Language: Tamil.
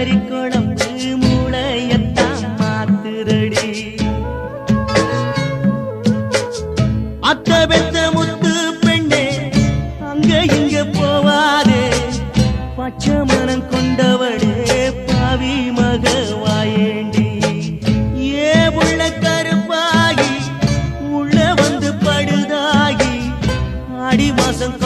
கறி குழம்பு மூளையத்தான் மாத்துரடி அத்த பெத்த முத்து பெண்ணே அங்க இங்க போவாதே பச்சை மனம் கொண்டவளே பாவி மக வாயேண்டி ஏ உள்ள கருப்பாகி உள்ள வந்து படுதாகி ஆடி மாசம்